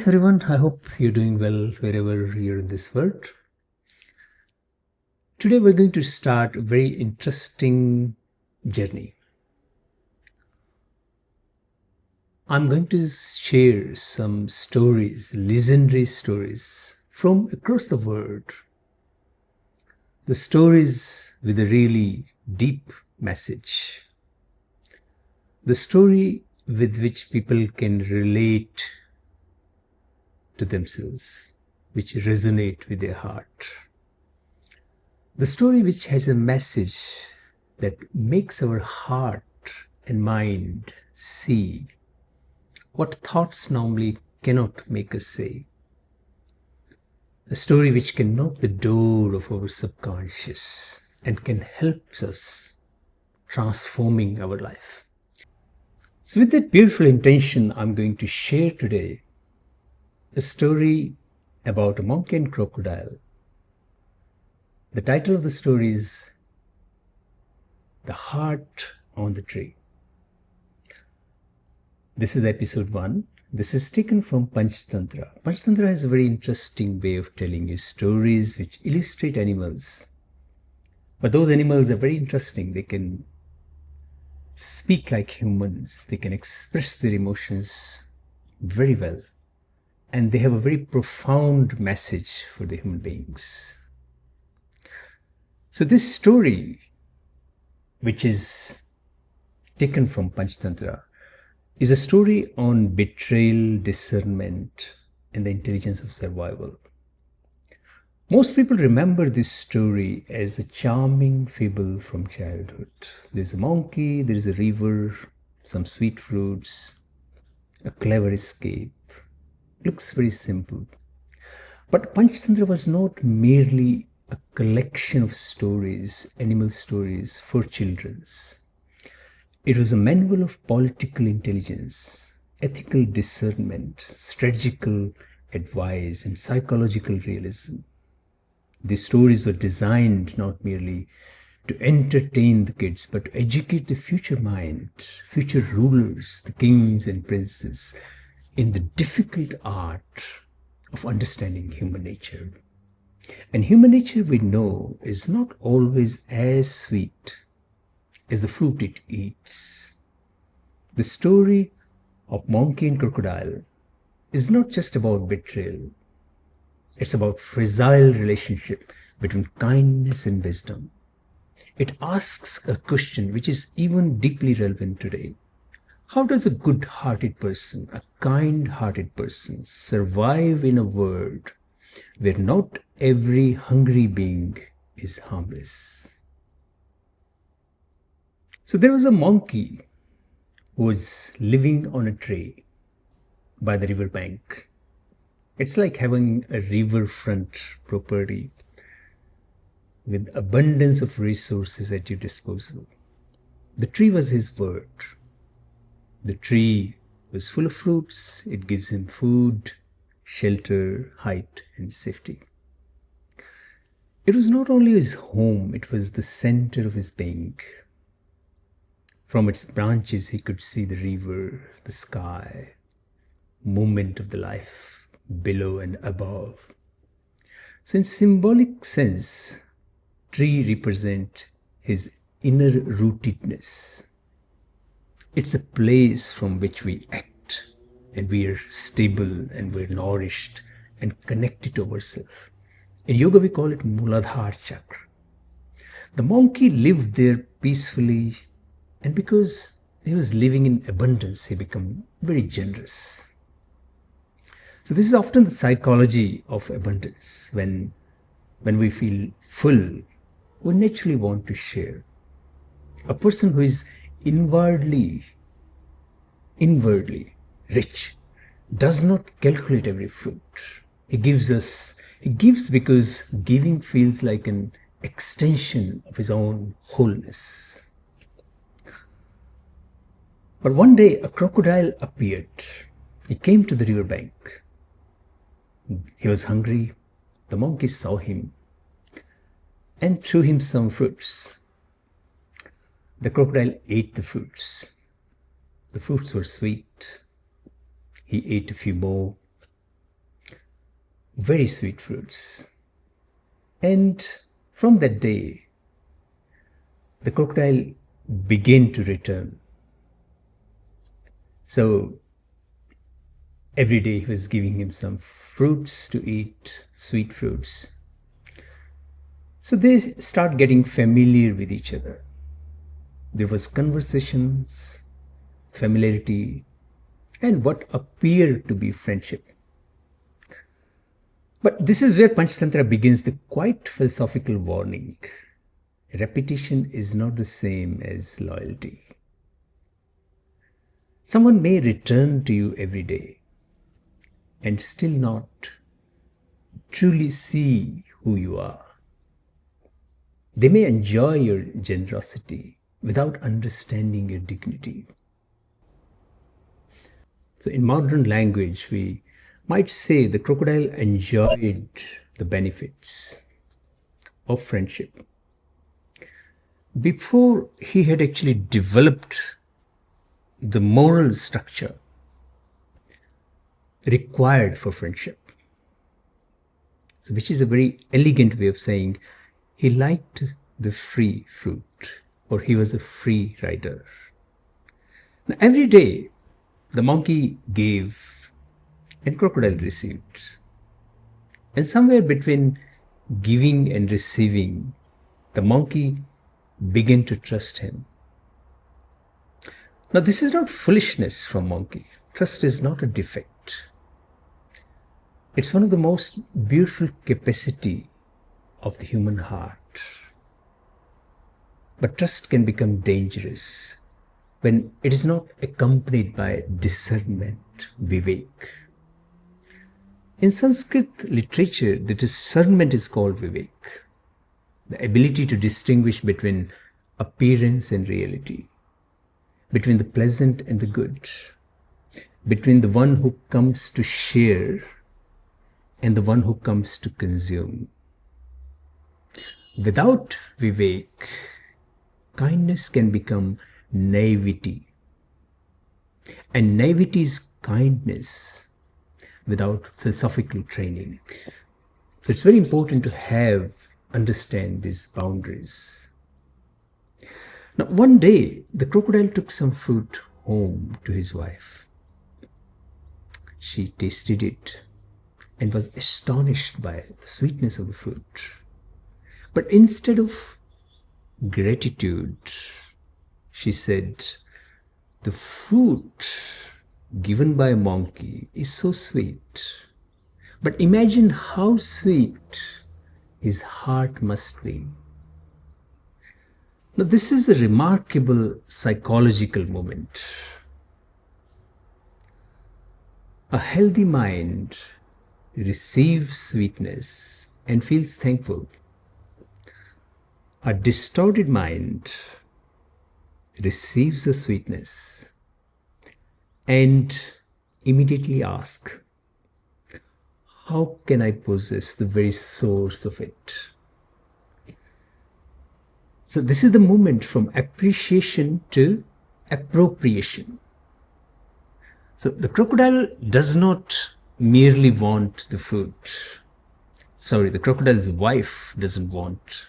everyone, I hope you're doing well wherever you're in this world. Today we're going to start a very interesting journey. I'm going to share some stories, legendary stories from across the world. The stories with a really deep message. The story with which people can relate to themselves, which resonate with their heart. The story which has a message that makes our heart and mind see what thoughts normally cannot make us say. A story which can knock the door of our subconscious and can help us transforming our life. So with that beautiful intention, I'm going to share today a story about a monkey and crocodile. The title of the story is The Heart on the Tree. This is episode 1. This is taken from Panchatantra. Panchatantra has a very interesting way of telling you stories which illustrate animals. But those animals are very interesting. They can speak like humans. They can express their emotions very well. And they have a very profound message for the human beings. So this story, which is taken from Panchatantra, is a story on betrayal, discernment, and the intelligence of survival. Most people remember this story as a charming fable from childhood. There's a monkey, there is a river, some sweet fruits, a clever escape. Looks very simple. But Panchatantra was not merely a collection of stories, animal stories for children. It was a manual of political intelligence, ethical discernment, strategical advice, and psychological realism. These stories were designed not merely to entertain the kids, but to educate the future mind, future rulers, the kings and princes, in the difficult art of understanding human nature. And human nature, we know, is not always as sweet as the fruit it eats. The story of monkey and crocodile is not just about betrayal. It's about fragile relationship between kindness and wisdom. It asks a question which is even deeply relevant today. How does a good-hearted person, a kind-hearted person, survive in a world where not every hungry being is harmless? So there was a monkey who was living on a tree by the riverbank. It's like having a riverfront property with abundance of resources at your disposal. The tree was his word. The tree was full of fruits. It gives him food, shelter, height, and safety. It was not only his home, it was the center of his being. From its branches, he could see the river, the sky, movement of the life below and above. So in symbolic sense, tree represent his inner rootedness. It's a place from which we act, and we are stable, and we're nourished and connected to ourselves. In yoga, we call it Muladhara chakra. The monkey lived there peacefully, and because he was living in abundance, he became very generous. So this is often the psychology of abundance. When we feel full, we naturally want to share. A person who is inwardly rich does not calculate every fruit. He gives because giving feels like an extension of his own wholeness. But one day a crocodile appeared. He came to the riverbank. He was hungry. The monkey saw him and threw him some fruits. The crocodile ate the fruits. The fruits were sweet. He ate a few more. very sweet fruits. And from that day, the crocodile began to return. So every day he was giving him some fruits to eat, sweet fruits. So they start getting familiar with each other. There was conversations, familiarity, and what appeared to be friendship. But this is where Panchatantra begins the quite philosophical warning. Repetition is not the same as loyalty. Someone may return to you every day and still not truly see who you are. They may enjoy your generosity without understanding your dignity. So in modern language, we might say the crocodile enjoyed the benefits of friendship before he had actually developed the moral structure required for friendship. So which is a very elegant way of saying he liked the free fruit, or he was a free rider. Now, every day the monkey gave and crocodile received. And somewhere between giving and receiving, the monkey began to trust him. Now, this is not foolishness from monkey. Trust is not a defect. It's one of the most beautiful capacity of the human heart. But trust can become dangerous when it is not accompanied by discernment, Viveka. In Sanskrit literature, the discernment is called Viveka, the ability to distinguish between appearance and reality, between the pleasant and the good, between the one who comes to share and the one who comes to consume. Without Viveka, kindness can become naivety. And naivety is kindness without philosophical training. So it's very important to understand these boundaries. Now, one day, the crocodile took some fruit home to his wife. She tasted it and was astonished by the sweetness of the fruit. But instead of gratitude, she said, "The fruit given by a monkey is so sweet. But imagine how sweet his heart must be." Now, this is a remarkable psychological moment. A healthy mind receives sweetness and feels thankful. A distorted mind receives the sweetness and immediately asks, how can I possess the very source of it? So this is the moment from appreciation to appropriation. So the crocodile does not merely want the fruit. Sorry, the crocodile's wife doesn't want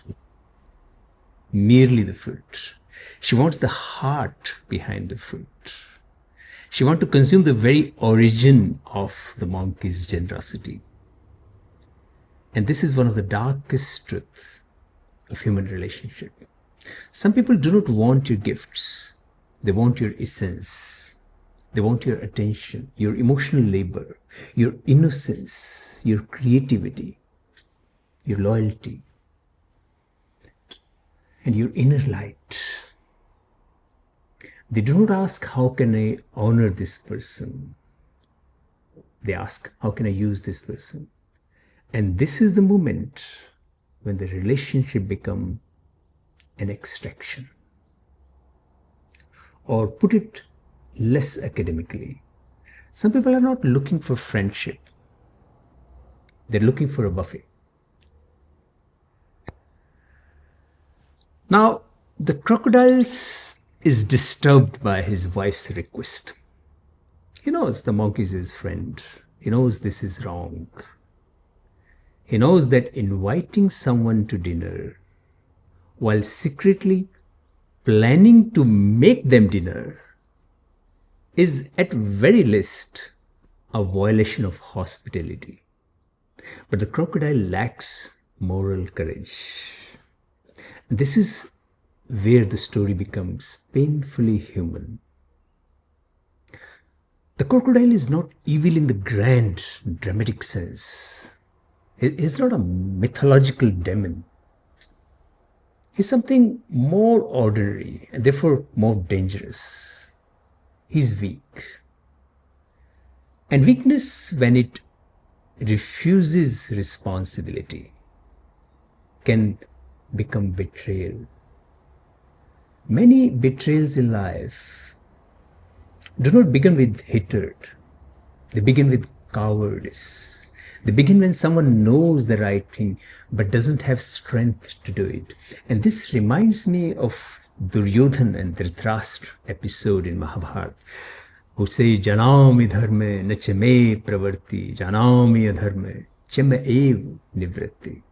merely the fruit. She wants the heart behind the fruit. She wants to consume the very origin of the monkey's generosity. And this is one of the darkest truths of human relationship. Some people do not want your gifts. They want your essence. They want your attention, your emotional labor, your innocence, your creativity, your loyalty, and your inner light. They do not ask, how can I honor this person? They ask, how can I use this person? And this is the moment when the relationship becomes an extraction. Or put it less academically, some people are not looking for friendship. They're looking for a buffet. Now, the crocodile is disturbed by his wife's request. He knows the monkey is his friend. He knows this is wrong. He knows that inviting someone to dinner while secretly planning to make them dinner is at very least a violation of hospitality. But the crocodile lacks moral courage. This is where the story becomes painfully human. The crocodile is not evil in the grand, dramatic sense. He's not a mythological demon. He's something more ordinary and therefore more dangerous. He's weak. And weakness, when it refuses responsibility, can become betrayal. Many betrayals in life do not begin with hatred. They begin with cowardice. They begin when someone knows the right thing but doesn't have strength to do it. And this reminds me of Duryodhan and Dhritarashtra episode in Mahabharata, who say, Janami dharme na chame pravarti, janami adharme chame ev nivritti.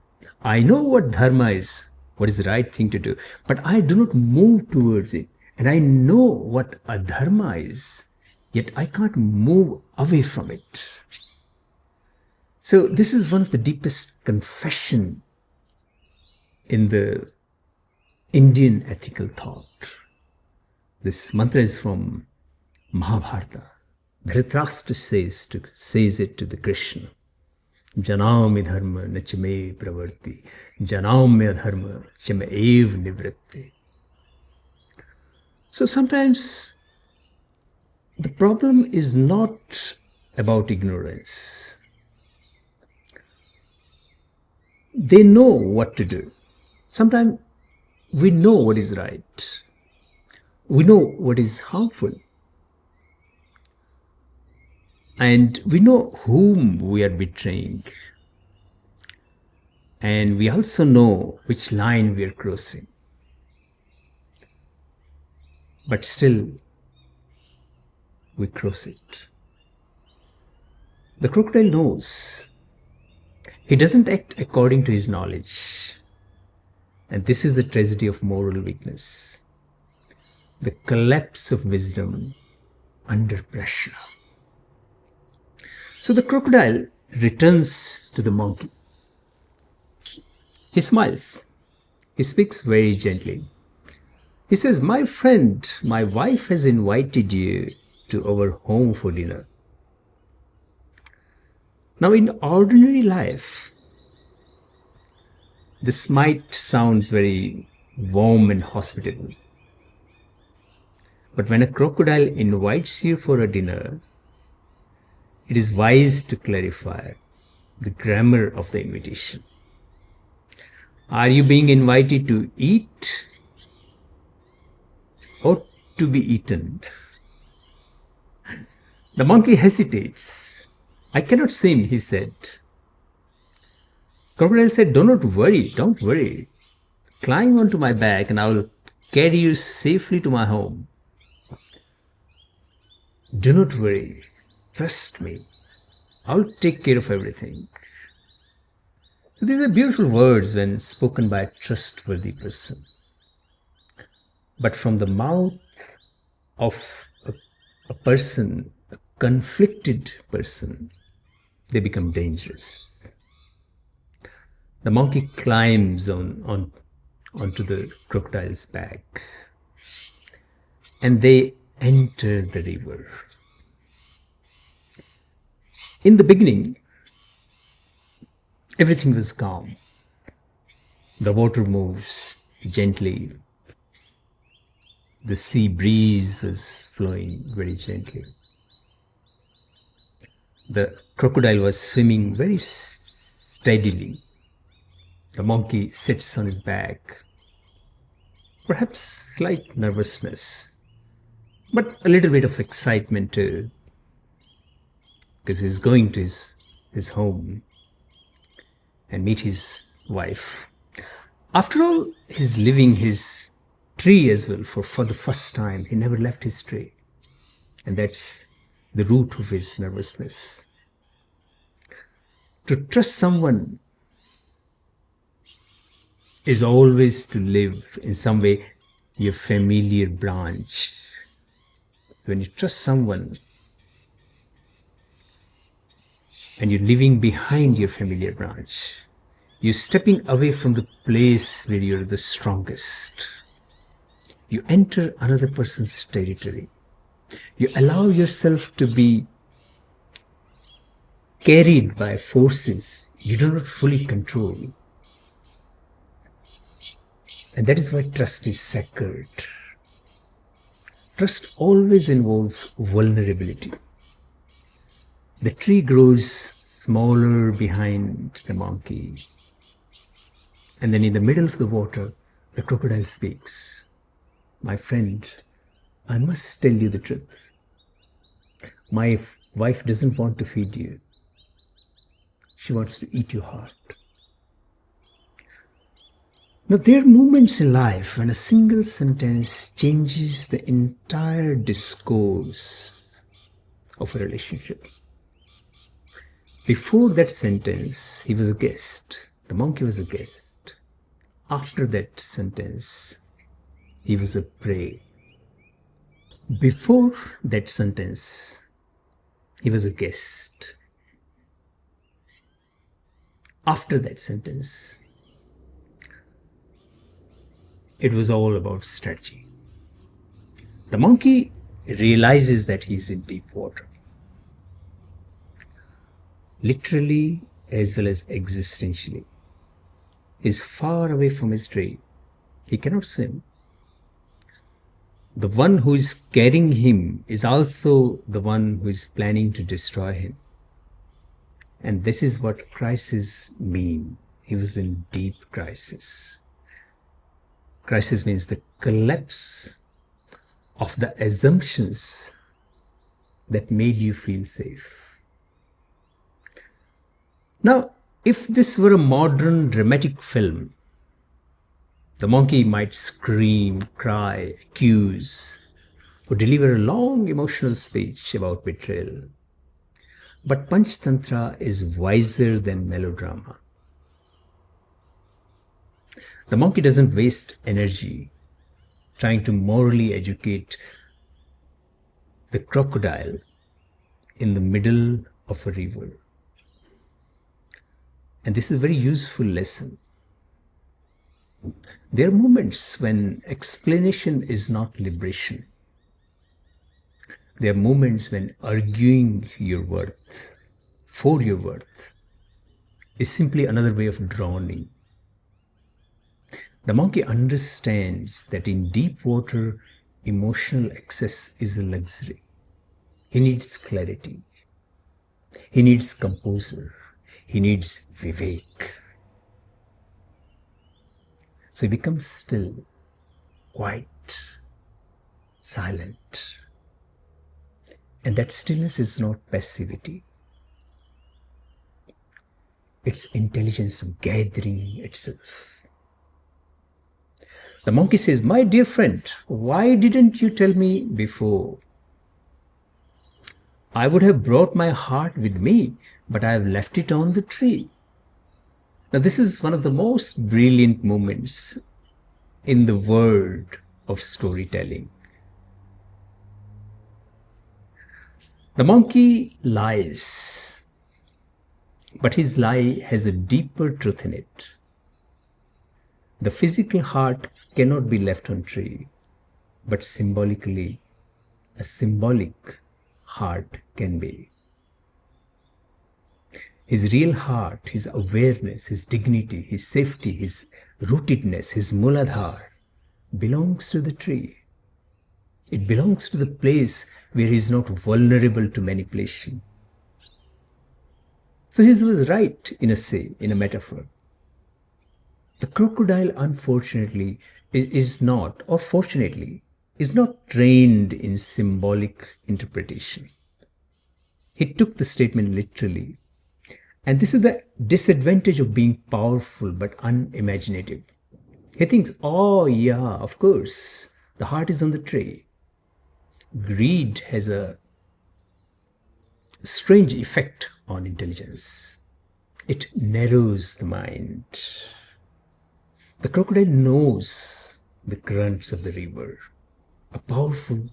I know what dharma is, what is the right thing to do, but I do not move towards it. And I know what adharma is, yet I can't move away from it. So this is one of the deepest confession in the Indian ethical thought. This mantra is from Mahabharata. Dhritarashtra says it to the Krishna. Janami dharma na chame pravarti, janami adharma chame ev nivritti. So sometimes the problem is not about ignorance. They know what to do. Sometimes we know what is right. We know what is harmful. And we know whom we are betraying. And we also know which line we are crossing. But still, we cross it. The crocodile knows. He doesn't act according to his knowledge. And this is the tragedy of moral weakness. The collapse of wisdom under pressure. So the crocodile returns to the monkey. He smiles. He speaks very gently. He says, my friend, my wife has invited you to our home for dinner. Now in ordinary life, this might sound very warm and hospitable. But when a crocodile invites you for a dinner, it is wise to clarify the grammar of the invitation. Are you being invited to eat or to be eaten? The monkey hesitates. I cannot swim, he said. Crocodile said, don't worry. Climb onto my back and I will carry you safely to my home. Do not worry. Trust me. I'll take care of everything. So these are beautiful words when spoken by a trustworthy person. But from the mouth of a person, a conflicted person, they become dangerous. The monkey climbs onto the crocodile's back and they enter the river. In the beginning, everything was calm. The water moves gently. The sea breeze was flowing very gently. The crocodile was swimming very steadily. The monkey sits on his back. Perhaps slight nervousness, but a little bit of excitement too, because he's going to his home and meet his wife. After all, he's leaving his tree as well for the first time. He never left his tree. And that's the root of his nervousness. To trust someone is always to live in some way your familiar branch. When you trust someone and you're living behind your familiar branch, you're stepping away from the place where you're the strongest. You enter another person's territory. You allow yourself to be carried by forces you do not fully control. And that is why trust is sacred. Trust always involves vulnerability. The tree grows smaller behind the monkey. And then in the middle of the water, the crocodile speaks. My friend, I must tell you the truth. My wife doesn't want to feed you. She wants to eat your heart. Now, there are moments in life when a single sentence changes the entire discourse of a relationship. Before that sentence, he was a guest. The monkey was a guest. After that sentence, he was a prey. Before that sentence, he was a guest. After that sentence, it was all about strategy. The monkey realizes that he's in deep water, literally as well as existentially. He's far away from his tree. He cannot swim. The one who is carrying him is also the one who is planning to destroy him. And this is what crisis means. He was in deep crisis. Crisis means the collapse of the assumptions that made you feel safe. Now, if this were a modern dramatic film, the monkey might scream, cry, accuse, or deliver a long emotional speech about betrayal. But Panchatantra is wiser than melodrama. The monkey doesn't waste energy trying to morally educate the crocodile in the middle of a river. And this is a very useful lesson. There are moments when explanation is not liberation. There are moments when arguing your worth for your worth is simply another way of drowning. The monkey understands that in deep water, emotional excess is a luxury. He needs clarity. He needs composure. He needs Viveka. So he becomes still, quiet, silent. And that stillness is not passivity. It's intelligence gathering itself. The monkey says, my dear friend, why didn't you tell me before? I would have brought my heart with me, but I have left it on the tree. Now, this is one of the most brilliant moments in the world of storytelling. The monkey lies, but his lie has a deeper truth in it. The physical heart cannot be left on tree, but symbolically, a symbolic heart can be. His real heart, his awareness, his dignity, his safety, his rootedness, his muladhar belongs to the tree. It belongs to the place where he is not vulnerable to manipulation. So he was right in a metaphor. The crocodile, unfortunately, is not, or fortunately, is not trained in symbolic interpretation. He took the statement literally. And this is the disadvantage of being powerful but unimaginative. He thinks, oh yeah, of course, the heart is on the tree. Greed has a strange effect on intelligence. It narrows the mind. The crocodile knows the currents of the river, a powerful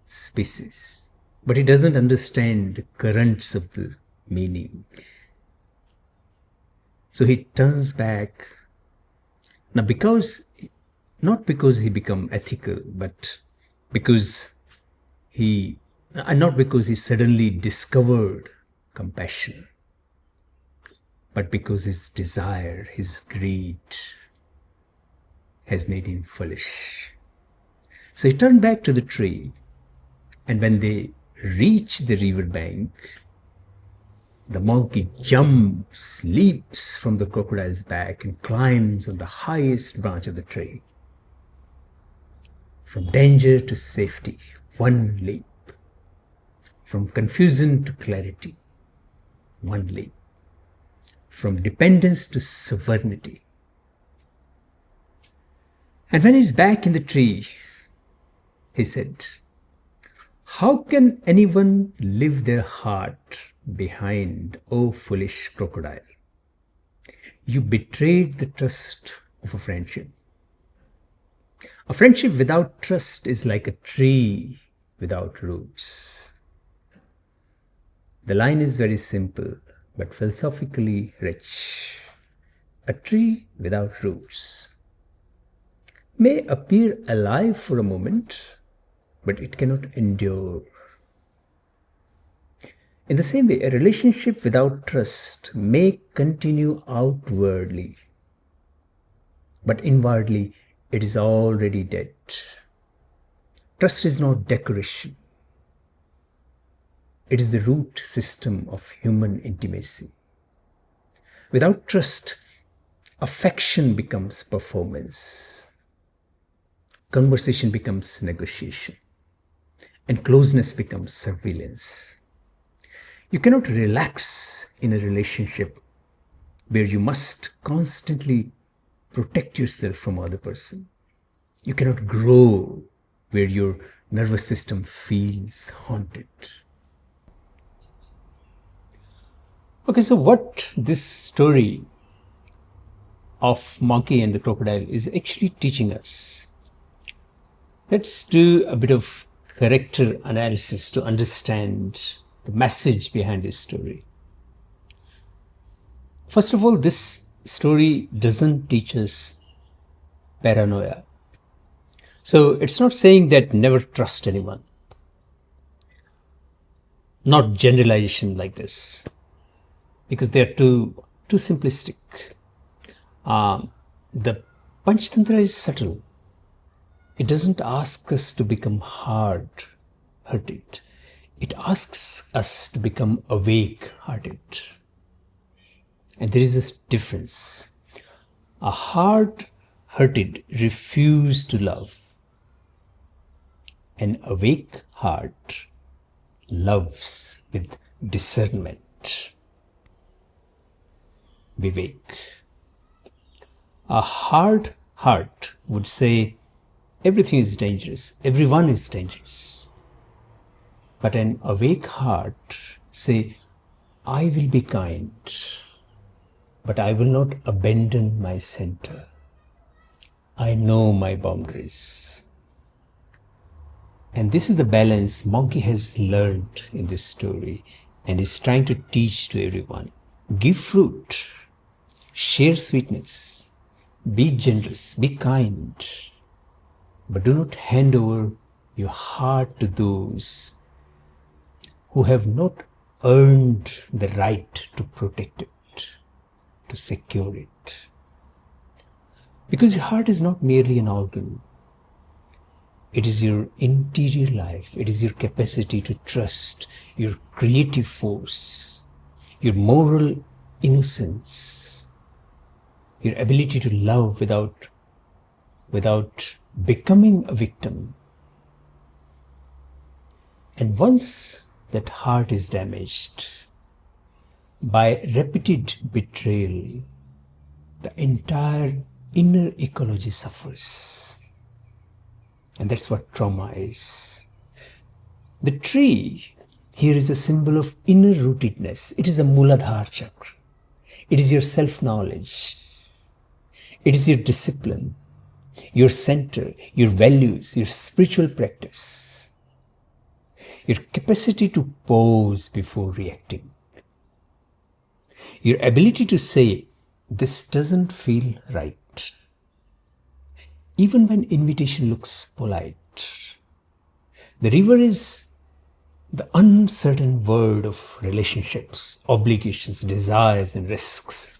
species, but he doesn't understand the currents of the meaning. So he turns back. Now, not because he become ethical, but because not because he suddenly discovered compassion, but because his desire, his greed has made him foolish. So he turned back to the tree, and when they reach the riverbank, the monkey jumps, leaps from the crocodile's back and climbs on the highest branch of the tree. From danger to safety, one leap. From confusion to clarity, one leap. From dependence to sovereignty. And when he's back in the tree, he said, "How can anyone leave their heart behind, O foolish crocodile? You betrayed the trust of a friendship. A friendship without trust is like a tree without roots." The line is very simple, but philosophically rich. A tree without roots may appear alive for a moment, but it cannot endure. In the same way, a relationship without trust may continue outwardly, but inwardly it is already dead. Trust is not decoration. It is the root system of human intimacy. Without trust, affection becomes performance. Conversation becomes negotiation. And closeness becomes surveillance. You cannot relax in a relationship where you must constantly protect yourself from other person. You cannot grow where your nervous system feels haunted. Okay, so what this story of monkey and the crocodile is actually teaching us. Let's do a bit of character analysis to understand the message behind this story. First of all, this story doesn't teach us paranoia. So it's not saying that never trust anyone. Not generalization like this, because they're too simplistic. The Panchatantra is subtle. It doesn't ask us to become hard-hearted. It asks us to become awake-hearted. And there is this difference. A hard-hearted refuse to love. An awake heart loves with discernment. Viveka. A hard heart would say, everything is dangerous, everyone is dangerous. But an awake heart say, I will be kind, but I will not abandon my center. I know my boundaries. And this is the balance monkey has learned in this story and is trying to teach to everyone. Give fruit, share sweetness, be generous, be kind, but do not hand over your heart to those who have not earned the right to protect it, to secure it. Because your heart is not merely an organ. It is your interior life. It is your capacity to trust, your creative force, your moral innocence, your ability to love without becoming a victim. And once that heart is damaged by repeated betrayal, the entire inner ecology suffers. And that's what trauma is. The tree here is a symbol of inner rootedness. It is a Muladhara chakra. It is your self-knowledge. It is your discipline, your center, your values, your spiritual practice, your capacity to pause before reacting, your ability to say, this doesn't feel right, even when invitation looks polite. The river is the uncertain world of relationships, obligations, desires, and risks.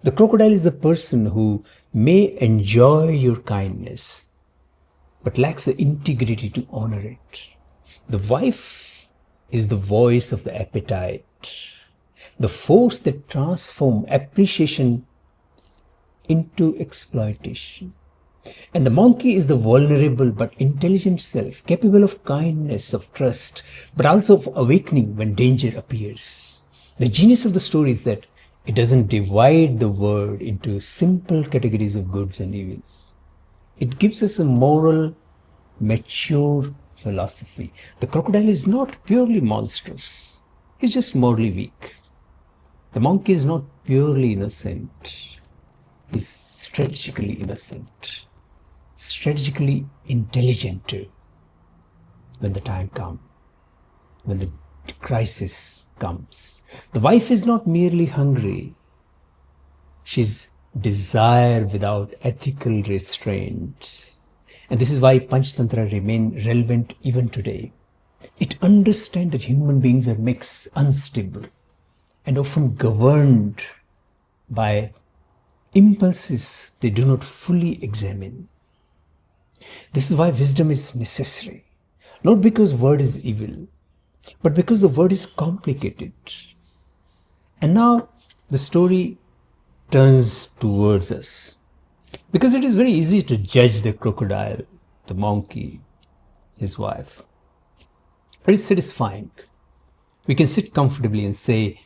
The crocodile is the person who may enjoy your kindness, but lacks the integrity to honor it. The wife is the voice of the appetite, the force that transforms appreciation into exploitation. And the monkey is the vulnerable but intelligent self, capable of kindness, of trust, but also of awakening when danger appears. The genius of the story is that it doesn't divide the world into simple categories of goods and evils. It gives us a moral, mature philosophy. The crocodile is not purely monstrous. He's just morally weak. The monkey is not purely innocent. He's strategically innocent, strategically intelligent too. When the time comes, when the crisis comes. The wife is not merely hungry. She's desire without ethical restraint. And this is why Panchatantra remains relevant even today. It understands that human beings are mixed, unstable, and often governed by impulses they do not fully examine. This is why wisdom is necessary, not because word is evil, but because the word is complicated. And now the story turns towards us, because it is very easy to judge the crocodile, the monkey, his wife. Very satisfying. We can sit comfortably and say,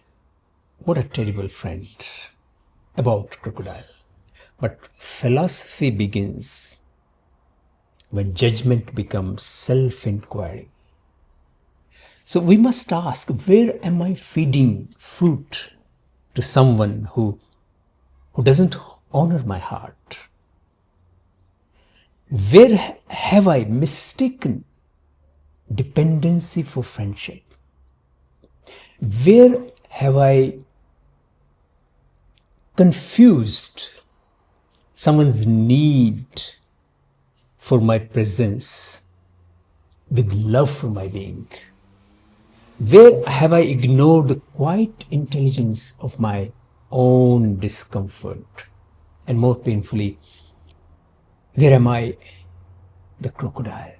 what a terrible friend, about crocodile. But philosophy begins when judgment becomes self-inquiry. So we must ask, where am I feeding fruit to someone who doesn't honor my heart? Where have I mistaken dependency for friendship? Where have I confused someone's need for my presence with love for my being? Where have I ignored the quiet intelligence of my own discomfort? And more painfully, where am I the crocodile?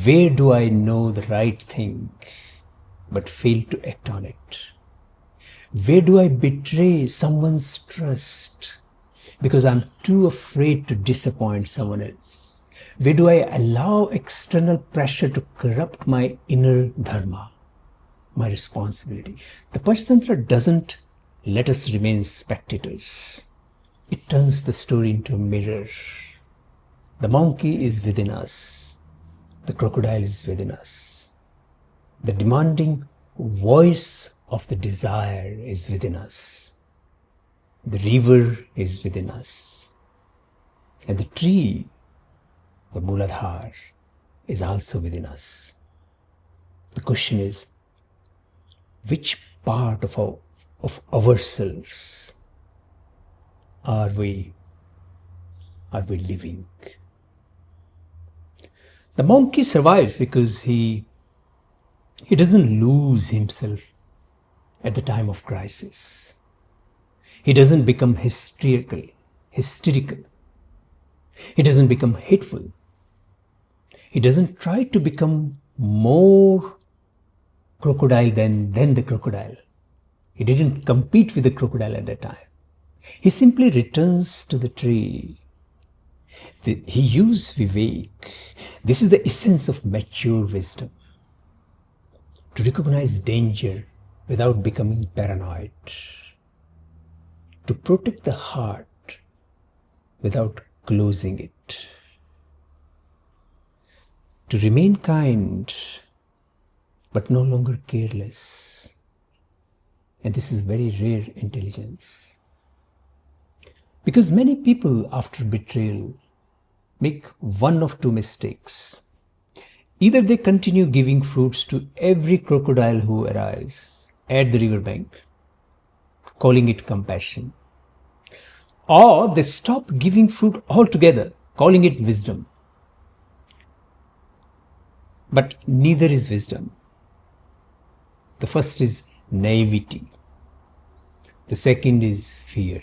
Where do I know the right thing but fail to act on it? Where do I betray someone's trust because I'm too afraid to disappoint someone else? Where do I allow external pressure to corrupt my inner dharma, my responsibility? The Panchatantra doesn't let us remain spectators. It turns the story into a mirror. The monkey is within us. The crocodile is within us. The demanding voice of the desire is within us. The river is within us. And the tree, the Mooladhara, is also within us. The question is, which part of ourselves are we living? The monkey survives because he doesn't lose himself at the time of crisis. He doesn't become hysterical. He doesn't become hateful. He doesn't try to become more crocodile than the crocodile. He didn't compete with the crocodile at that time. He simply returns to the tree. He used Viveka. This is the essence of mature wisdom. To recognize danger without becoming paranoid. To protect the heart without closing it. To remain kind but no longer careless. And this is very rare intelligence. Because many people after betrayal make one of two mistakes. Either they continue giving fruits to every crocodile who arrives at the riverbank, calling it compassion, or they stop giving fruit altogether, calling it wisdom. But neither is wisdom. The first is naivety. The second is fear.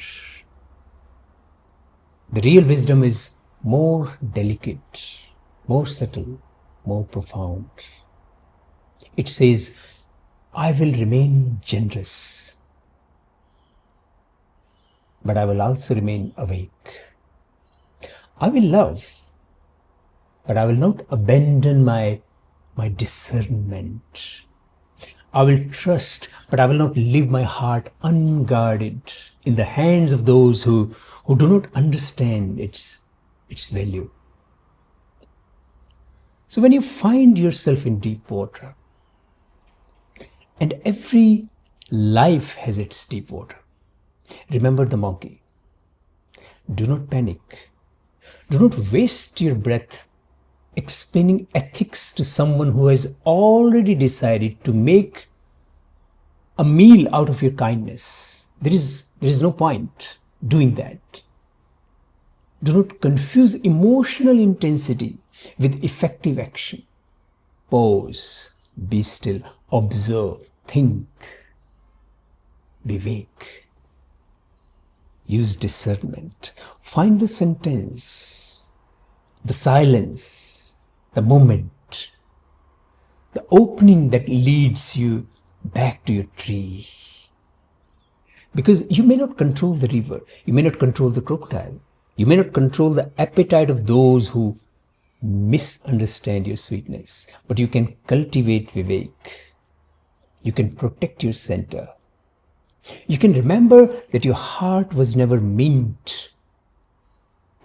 The real wisdom is more delicate, more subtle, more profound. It says, I will remain generous, but I will also remain awake. I will love, but I will not abandon my discernment. I will trust, but I will not leave my heart unguarded in the hands of those who do not understand its value. So when you find yourself in deep water, and every life has its deep water, remember the monkey. Do not panic. Do not waste your breath explaining ethics to someone who has already decided to make a meal out of your kindness. There is no point doing that. Do not confuse emotional intensity with effective action. Pause, be still, observe, think, Viveka. Use discernment. Find the sentence, the silence, the moment, the opening that leads you back to your tree. Because you may not control the river, you may not control the crocodile, you may not control the appetite of those who misunderstand your sweetness, but you can cultivate Viveka. You can protect your center. You can remember that your heart was never meant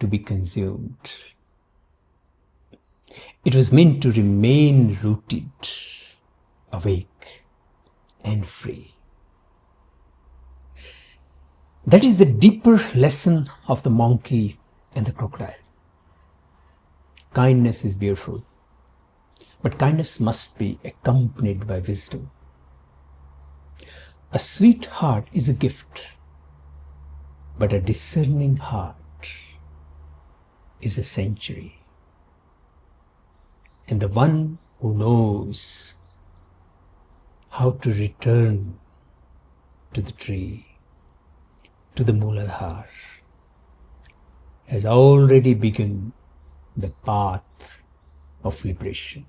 to be consumed. It was meant to remain rooted, awake, and free. That is the deeper lesson of the monkey and the crocodile. Kindness is beautiful, but kindness must be accompanied by wisdom. A sweet heart is a gift, but a discerning heart is a sanctuary. And the one who knows how to return to the tree, to the Mooladhara, has already begun the path of liberation.